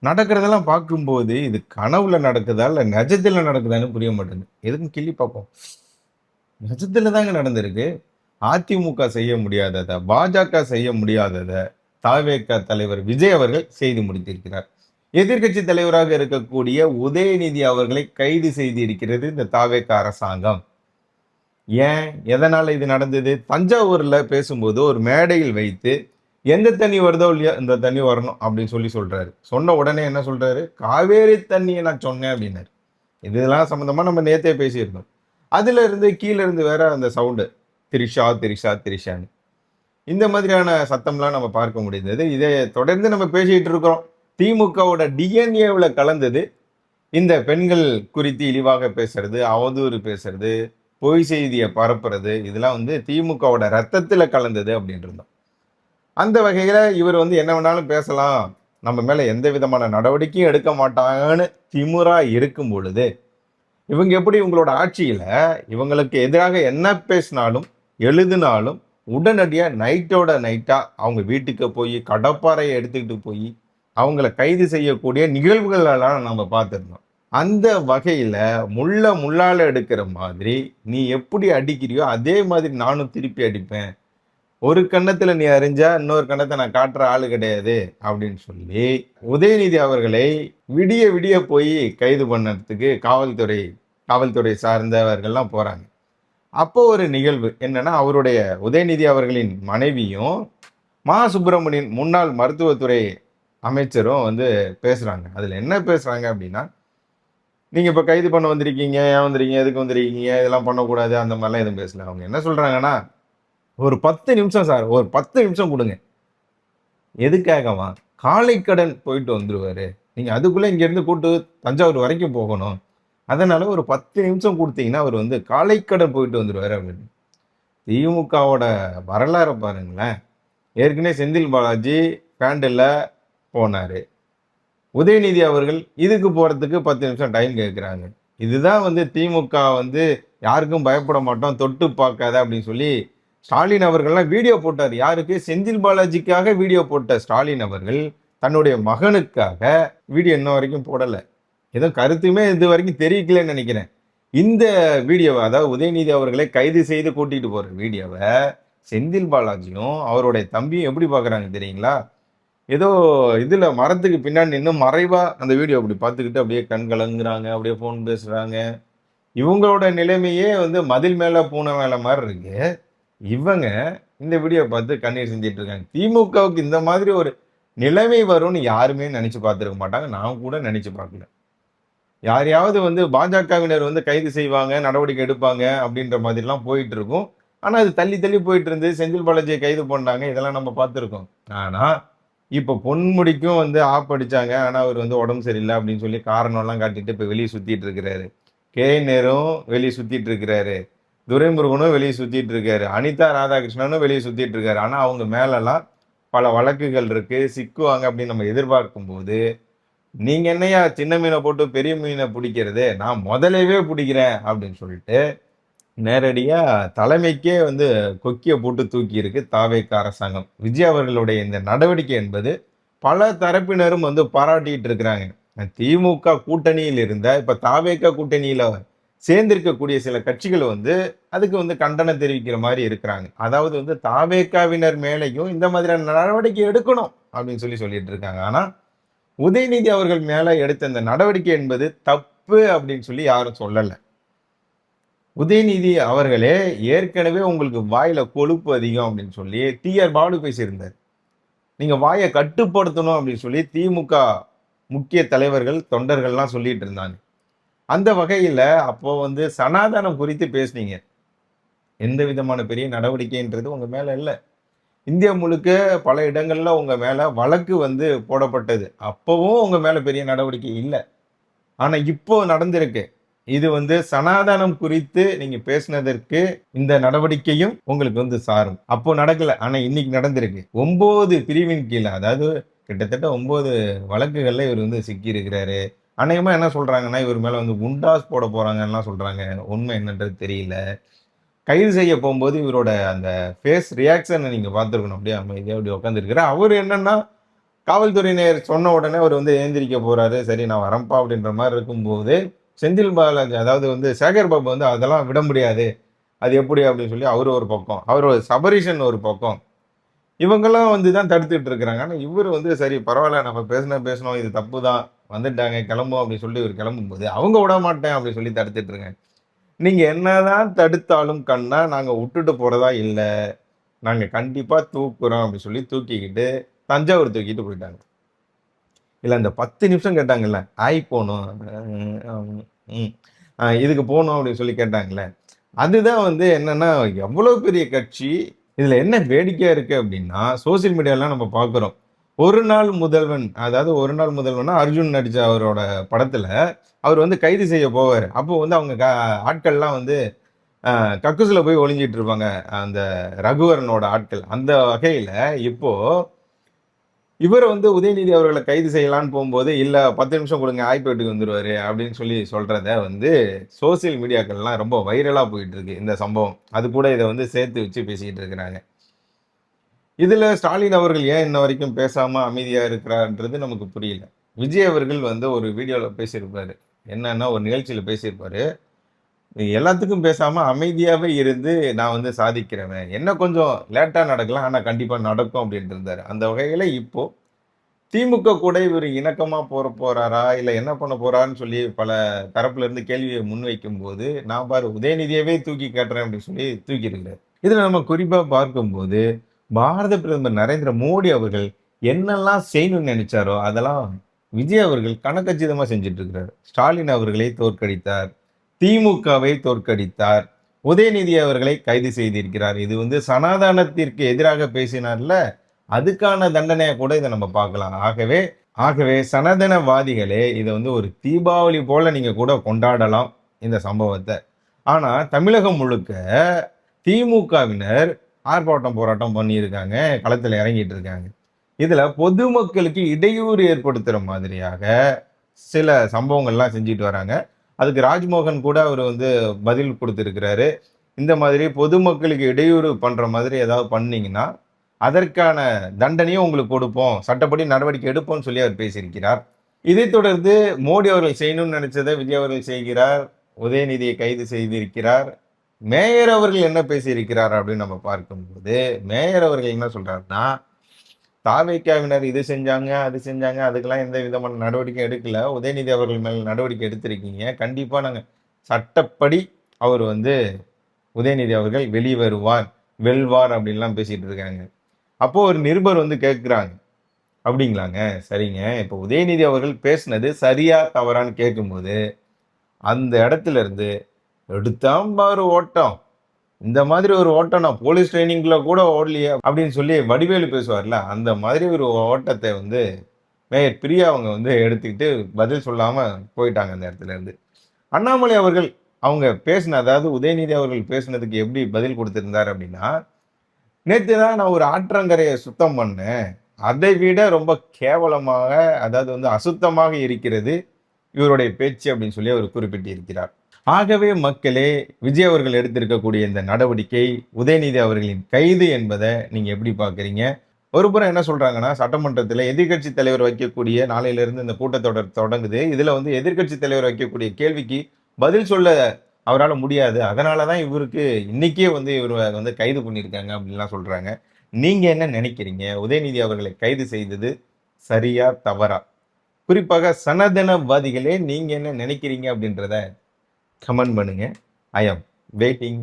நடக்கிறதெல்லாம் பார்க்கும்போது, இது கனவுல நடக்குதா? இல்ல நிஜத்துல நடக்குதான்னு புரிய மாட்டேங்குது. எதுக்கும் கிள்ளி பார்ப்போம். நிஜத்துல தாங்க நடந்திருக்கு. அதிமுக செய்ய முடியாதத, பாஜக செய்ய முடியாதத, தாவேக தலைவர் விஜய் அவர்கள் செய்து முடித்திருக்கிறார். எதிர்க்கட்சி தலைவராக இருக்கக்கூடிய உதயநிதி அவர்களை கைது செய்து இருக்கிறது இந்த தாவேக அரசாங்கம். ஏன்? எதனால இது நடந்தது? தஞ்சாவூர்ல பேசும்போது ஒரு மேடையில் வைத்து, எந்த தண்ணி வருதோ இல்லையோ, இந்த தண்ணி வரணும் அப்படின்னு சொல்றாரு. சொன்ன உடனே என்ன சொல்றாரு? காவேரி தண்ணிய நான் சொன்னேன் அப்படின்னாரு. இதெல்லாம் சம்மந்தமா நம்ம நேத்தே பேசியிருந்தோம். அதுல இருந்து கீழ இருந்து வேற அந்த சவுண்டு. திரிஷா, திரிஷா, திரிஷான்னு. இந்த மாதிரியான சத்தம்லாம் நம்ம பார்க்க முடிந்தது. இதை தொடர்ந்து நம்ம பேசிட்டு இருக்கிறோம். திமுகவோட டிஎன்ஏவுல கலந்தது இந்த பெண்கள் குறித்து இழிவாக பேசுறது, அவதூறு பேசுறது, பொய் செய்திய பரப்புறது, இதெல்லாம் வந்து திமுகவோட ரத்தத்துல கலந்தது அப்படின்னு இருந்தோம். அந்த வகையில இவர் வந்து என்ன வேணாலும் பேசலாம். நம்ம மேல எந்த விதமான நடவடிக்கையும் எடுக்க மாட்டாங்கன்னு திமிரா இருக்கும் பொழுது, இவங்க எப்படி உங்களோட ஆட்சியில இவங்களுக்கு எதிராக என்ன பேசினாலும், எழுதினாலும் உடனடியா நைட்டோட நைட்டா அவங்க வீட்டுக்கு போய் கடப்பாரைய எடுத்துக்கிட்டு போய் அவங்கள கைது செய்யக்கூடிய நிகழ்வுகள் எல்லாம் நம்ம பார்த்திருந்தோம். அந்த வகையில முள்ள முள்ளால எடுக்கிற மாதிரி நீ எப்படி அடிக்கிறியோ அதே மாதிரி நானும் திருப்பி அடிப்பேன். ஒரு கன்னத்துல நீ அறிஞ்சா இன்னொரு கன்னத்தை நான் காட்டுற ஆளு கிடையாது அப்படின்னு சொல்லி உதயநிதி அவர்களை விடிய விடிய போய் கைது பண்ணறதுக்கு காவல்துறை சார்ந்தவர்கள்லாம் போறாங்க. அப்போ ஒரு நிகழ்வு என்னன்னா அவருடைய உதயநிதி அவர்களின் மனைவியும் மா சுப்பிரமணியன் முன்னாள் மருத்துவத்துறை அமைச்சரும் வந்து பேசுறாங்க. அதுல என்ன பேசுறாங்க அப்படின்னா, நீங்க இப்ப கைது பண்ண வந்திருக்கீங்க, ஏன் வந்திருக்கீங்க, எதுக்கு வந்திருக்கீங்க, இதெல்லாம் பண்ணக்கூடாது அந்த மாதிரிலாம் எதுவும் பேசல. அவங்க என்ன சொல்றாங்கன்னா, ஒரு 10 நிமிஷம் சார், ஒரு 10 நிமிஷம் குடுங்க. எதுக்காகவா? காலைக்கடன் போயிட்டு வந்துருவாரு. நீங்க அதுக்குள்ள இங்கேருந்து தஞ்சாவூர் வரைக்கும் போகணும். அதனால ஒரு 10 நிமிஷம் குடுத்தீங்கன்னா, அவரு வந்து காலைக்கடன் போயிட்டு வந்துருவாரு அப்படின்னு. திமுகவோட வரலாற பாருங்களேன். ஏற்கனவே செந்தில் பாலாஜி பேண்டில்ல போனாரு. உதயநிதி அவர்கள் இதுக்கு போறதுக்கு 10 நிமிஷம் டைம் கேட்குறாங்க. இதுதான் வந்து திமுக வந்து யாருக்கும் பயப்பட மாட்டோம், தொட்டு பார்க்காத அப்படின்னு சொல்லி ஸ்டாலின் அவர்கள்லாம் வீடியோ போட்டார். யாருக்கு? செந்தில் பாலாஜிக்காக வீடியோ போட்ட ஸ்டாலின் அவர்கள் தன்னுடைய மகனுக்காக வீடியோ இன்ன வரைக்கும் போடல. ஏதோ கருத்துமே இது வரைக்கும் தெரிவிக்கலன்னு நினைக்கிறேன். இந்த வீடியோவ அதாவது உதயநிதி அவர்களை கைது செய்து கூட்டிட்டு போற வீடியோவ செந்தில் பாலாஜியும் அவருடைய தம்பியும் எப்படி பார்க்குறாங்க தெரியுங்களா? ஏதோ இதுல மரத்துக்கு பின்னாடி நின்னு மறைவா அந்த வீடியோ அப்படி பார்த்துக்கிட்டு அப்படியே கண் கலங்குறாங்க. அப்படியே ஃபோன் பேசுறாங்க. இவங்களோட நிலைமையே வந்து மதில் மேல பூனை மேல மாரி இருக்கு. இவங்க இந்த வீடியோ பார்த்து கண்ணீர் சிந்திட்டு இருக்காங்க. திமுகவுக்கு இந்த மாதிரி ஒரு நிலைமை வரும்னு யாருமே நெனச்சு பார்த்திருக்க மாட்டாங்க. நான் கூட நெனச்சு பார்க்கல. யாரையாவது வந்து பாஜகவினர் வந்து கைது செய்வாங்க, நடவடிக்கை எடுப்பாங்க அப்படின்ற மாதிரிலாம் போயிட்டு இருக்கும். ஆனா, அது தள்ளி தள்ளி போயிட்டு இருந்து செந்தில் பாலாஜிய கைது பண்ணாங்க. இதெல்லாம் நம்ம பார்த்திருக்கோம். ஆனா, இப்போ பொன்முடிக்கும் வந்து ஆப் அடிச்சாங்க. ஆனா, அவரு வந்து உடம்பு சரியில்ல அப்படின்னு சொல்லி காரணம்லாம் காட்டிட்டு இப்ப வெளிய சுத்திட்டு இருக்கிறாரு. நேரும் வெளிய சுத்திட்டு இருக்கிறாரு. துரைமுருகனும் வெளிய சுத்திட்டு இருக்காரு. அனிதா ராதாகிருஷ்ணனும் வெளிய சுத்திட்டு இருக்காரு. ஆனா, அவங்க மேலலாம் பல வழக்குகள் இருக்கு. சிக்குவாங்க அப்படின்னு நம்ம எதிர்பார்க்கும்போது, நீங்க என்னய்யா சின்ன மீன போட்டு பெரிய மீன புடிக்கிறது? நான் முதலையவே புடிக்கிறேன் அப்படின்னு சொல்லிட்டு, நேரடியா தலைமைக்கே வந்து கொக்கிய போட்டு தூக்கியிருக்கு தாவேக்கா அரசாங்கம். விஜய் அவர்களுடைய இந்த நடவடிக்கை என்பது பல தரப்பினரும் வந்து பாராட்டிட்டு இருக்கிறாங்க. திமுக கூட்டணியில் இருந்த இப்ப தாவேக்கா கூட்டணியில சேர்ந்திருக்கக்கூடிய சில கட்சிகள் வந்து அதுக்கு வந்து கண்டனம் தெரிவிக்கிற மாரி இருக்கிறாங்க. அதாவது வந்து தாவேக்காவினர் மேலயும் இந்த மாதிரியான நடவடிக்கை எடுக்கணும் அப்படின்னு சொல்லிட்டு இருக்காங்க. ஆனா உதயநிதி அவர்கள் மேல எடுத்த இந்த நடவடிக்கை என்பது தப்பு அப்படின்னு சொல்லி யாரும் சொல்லல. உதயநிதி அவர்களே ஏற்கனவே உங்களுக்கு வாயில கொழுப்பு அதிகம் அப்படின்னு சொல்லி டி.ஆர். பாலு பேசியிருந்தார். நீங்க வாய கட்டுப்படுத்தணும் அப்படின்னு சொல்லி திமுக முக்கிய தலைவர்கள், தொண்டர்கள்லாம் சொல்லிட்டு இருந்தாங்க. அந்த வகையில அப்போ வந்து சனாதனம் குறித்து பேசுனீங்க. எந்த விதமான பெரிய நடவடிக்கைன்றது உங்க மேல இல்ல. இந்தியா முழுக்க பல இடங்கள்ல உங்க மேல வழக்கு வந்து போடப்பட்டது. அப்பவும் உங்க மேல பெரிய நடவடிக்கை இல்ல. ஆனா இப்போ நடந்திருக்கு. இது வந்து சனாதனம் குறித்து நீங்க பேசினதற்கு இந்த நடவடிக்கையும் உங்களுக்கு வந்து சாரும். அப்போ நடக்கல. ஆனா இன்னைக்கு நடந்திருக்கு. 9 பிரிவின் கீழ அதாவது கிட்டத்தட்ட 9 வழக்குகள்ல இவர் வந்து சிக்கியிருக்கிறாரு. அநேகமா என்ன சொல்றாங்கன்னா, இவர் மேல வந்து குண்டாஸ் போட போறாங்கன்னுலாம் சொல்றாங்க. உண்மை என்னன்றது தெரியல. கைது செய்ய போம்போது இவரோட அந்த ஃபேஸ் ரியாக்ஷன நீங்க பார்த்திருக்கணும். அப்படியே அமைதியா அப்படியே உட்கார்ந்திருக்கிறார். அவரு என்னன்னா காவல்துறையினர் சொன்ன உடனே அவர் வந்து எழுந்திரிக்க போறாரு. சரி நான் வரேன்ப்பா அப்படின்ற மாரி இருக்கும்போது, செந்தில் பாலாஜி அதாவது வந்து சேகர் பாபு வந்து அதெல்லாம் விட முடியாது. அது எப்படி அப்படின்னு சொல்லி அவரு ஒரு பக்கம். அவரு சபரீஷன் ஒரு பக்கம். இவங்கலாம் வந்து தான் தடுத்துட்டு இருக்கிறாங்க. ஆனா இவரு வந்து சரி பரவால்ல நம்ம பேசினோம். இது தப்பு தான். வந்துட்டாங்க கிளம்புவோம் அப்படின்னு சொல்லி இவரு கிளம்பும்போது, அவங்க விடமாட்டேன் அப்படின்னு சொல்லி தடுத்துட்டு இருக்காங்க. நீங்க என்னதான் தடுத்தாலும் கண்ணா, நாங்க உட்டுட்டு போறதா இல்ல. நாங்க கண்டிப்பா தூக்குறோம் அப்படி சொல்லி தூக்கிக்கிட்டு, தஞ்சாவூர் தூக்கிட்டு போயிட்டாங்க. இல்ல அந்த 10 நிமிஷம் கேட்டாங்கல்ல, ஆய் போணும். ம். இதுக்கு போணும் அப்படின்னு சொல்லி கேட்டாங்கல்ல. அதுதான் வந்து என்னன்னா, எவ்வளோ பெரிய கட்சி. இதுல என்ன வேடிக்கையா இருக்கு அப்படின்னா, சோசியல் மீடியாலாம் நம்ம பார்க்குறோம். ஒரு நாள் முதல்வன், அதாவது ஒரு நாள் முதல்வன்னா அர்ஜுன் நடிச்ச அவரோட படத்துல, அவர் வந்து கைது செய்ய போவாரு. அப்போ வந்து அவங்க ஆட்கள்லாம் வந்து கக்கூஸ்ல போய் ஒளிஞ்சிட்டு இருப்பாங்க. அந்த ரகுவரனோட ஆட்கள். அந்த வகையில இப்போ இவர வந்து உதயநிதி அவர்கள கைது செய்யலான்னு போம்போது, "இல்ல 10 நிமிஷம் குடுங்க, ஆய்ப்பேட்டுக்கு வந்துருவாரு" அப்படின்னு சொல்லி சொல்றத வந்து சோசியல் மீடியாக்கள்லாம் ரொம்ப வைரலா போயிட்டு இருக்கு இந்த சம்பவம். அது கூட இத வந்து சேர்த்து வச்சு பேசிட்டு இருக்கிறாங்க. இதுல ஸ்டாலின் அவர்கள் ஏன் இன்ன வரைக்கும் பேசாம அமைதியா இருக்கிறார்ன்றது நமக்கு புரியல. விஜய் அவர்கள் வந்து ஒரு வீடியோல பேசியிருப்பாரு. என்னன்னா, ஒரு நிகழ்ச்சியில பேசியிருப்பாரு. எல்லாத்துக்கும் பேசாம அமைதியாவே இருந்து நான் வந்து சாதிக்கிறவன். என்ன கொஞ்சம் லேட்டா நடக்கலாம். ஆனா கண்டிப்பா நடக்கும் அப்டின்ட்டு இருந்தாரு. அந்த வகையில இப்போ திமுக கூட இவரு இணக்கமா போறாரா? இல்ல என்ன பண்ண போறார்ன்னு சொல்லி பல தரப்புல இருந்து கேள்விய முன்வைக்கும்போது, நான் பாரு உதயநிதியவே தூக்கி காட்டுறேன் அப்டின்னு சொல்லி தூக்கி இருக்கிறாரு. இதுல நம்ம குறிப்பா பார்க்கும்போது, பாரத பிரதமர் நரேந்திர மோடி அவர்கள் என்னெல்லாம் செய்யணும்னு நெனைச்சாரோ, அதெல்லாம் விஜய் அவர்கள் கனக்கச்சிதமா செஞ்சுட்டு இருக்கிறாரு. ஸ்டாலின் அவர்களை தோற்கடித்தார். திமுகவை தோற்கடித்தார். உதயநிதி அவர்களை கைது செய்திருக்கிறார். இது வந்து சனாதனத்திற்கு எதிராக பேசினார்ல, அதுக்கான தண்டனையா கூட இத நம்ம பார்க்கலாம். ஆகவே சனாதனவாதிகளே இத வந்து ஒரு தீபாவளி போல நீங்க கூட கொண்டாடலாம், இந்த சம்பவத்த. ஆனா தமிழகம் முழுக்க திமுகவினர் ஆர்ப்பாட்டம், போராட்டம் பண்ணியிருக்காங்க. களத்துல இறங்கிட்டு இருக்காங்க. இதுல பொதுமக்களுக்கு இடையூறு ஏற்படுத்துற மாதிரியாக சில சம்பவங்கள்லாம் செஞ்சுட்டு வராங்க. அதுக்கு ராஜ்மோகன் கூட அவரு வந்து பதில் குடுத்திருக்கிறாரு. இந்த மாதிரி பொதுமக்களுக்கு இடையூறு பண்ற மாதிரி ஏதாவது பண்ணீங்கன்னா, அதற்கான தண்டனையும் உங்களுக்கு கொடுப்போம். சட்டப்படி நடவடிக்கை எடுப்போம்ன்னு சொல்லி அவர் பேசியிருக்கிறார். இதைத் தொடர்ந்து மோடி அவர்கள் செய்யணும்னு நினைச்சத விஜய் அவர்கள் செய்கிறார். உதயநிதியை கைது செய்திருக்கிறார். மேயர் அவர்கள் என்ன பேசியிருக்கிறார் அப்படின்னு நம்ம பார்க்கும்போது, மேயர் அவர்கள் என்ன சொல்றாருன்னா, தாவேக்காவினர் இது செஞ்சாங்க, அது செஞ்சாங்க. அதுக்கெல்லாம் எந்த விதமான நடவடிக்கையும் எடுக்கல. உதயநிதி அவர்கள் மேல் நடவடிக்கை எடுத்திருக்கீங்க. கண்டிப்பா நாங்க சட்டப்படி அவர் வந்து உதயநிதி அவர்கள் வெளிவருவார், வெல்வார் அப்படின்லாம் பேசிட்டு இருக்காங்க. அப்போ ஒரு நிருபர் வந்து கேட்கிறாங்க. அப்படிங்களாங்க. சரிங்க. இப்போ உதயநிதி அவர்கள் பேசினது சரியா? தவறான்னு கேட்கும்போது, அந்த இடத்துல இருந்து எடுத்தான் பாரு ஓட்டம். இந்த மாதிரி ஒரு ஓட்டம் நான் போலீஸ் ட்ரெய்னிங்ல கூட ஓடலையே அப்படின்னு சொல்லி வடிவேலு பேசுவார்ல, அந்த மாதிரி ஒரு ஓட்டத்த வந்து மேயர் பிரியா அவங்க வந்து எடுத்துக்கிட்டு பதில் சொல்லாம போயிட்டாங்க அந்த இடத்துல இருந்து. அண்ணாமலை அவர்கள் அவங்க பேசின அதாவது உதயநிதி அவர்கள் பேசினதுக்கு எப்படி பதில் குடுத்திருந்தார் அப்படின்னா, "நேத்து தான் நான் ஒரு ஆற்றங்கரைய சுத்தம் பண்ணேன். அதை விட ரொம்ப கேவலமாக அதாவது வந்து அசுத்தமாக இருக்கிறது இவருடைய பேச்சு" அப்படின்னு சொல்லி அவர் குறிப்பிட்டிருக்கிறார். ஆகவே மக்களே, விஜய் அவர்கள் எடுத்திருக்கக்கூடிய இந்த நடவடிக்கை, உதயநிதி அவர்களின் கைது என்பத நீங்க எப்படி பார்க்கிறீங்க? ஒருபுறம் என்ன சொல்றாங்கன்னா, சட்டமன்றத்தில எதிர்க்கட்சி தலைவர் வைக்கக்கூடிய நாளையிலிருந்து இந்த கூட்டத்தொடர் தொடங்குது. இதுல வந்து எதிர்க்கட்சி தலைவர் வைக்கக்கூடிய கேள்விக்கு பதில் சொல்ல அவரால முடியாது. அதனால தான் இவருக்கு இன்னைக்கே வந்து இவர வந்து கைது பண்ணியிருக்காங்க அப்படின்லாம் சொல்றாங்க. நீங்க என்ன நினைக்கிறீங்க? உதயநிதி அவர்களை கைது செய்தது சரியா? தவறா? குறிப்பாக சனாதனவாதிகளே நீங்க என்ன நினைக்கிறீங்க அப்படின்றத கமெண்ட் பண்ணுங்க. ஐ அம் வெயிட்டிங்.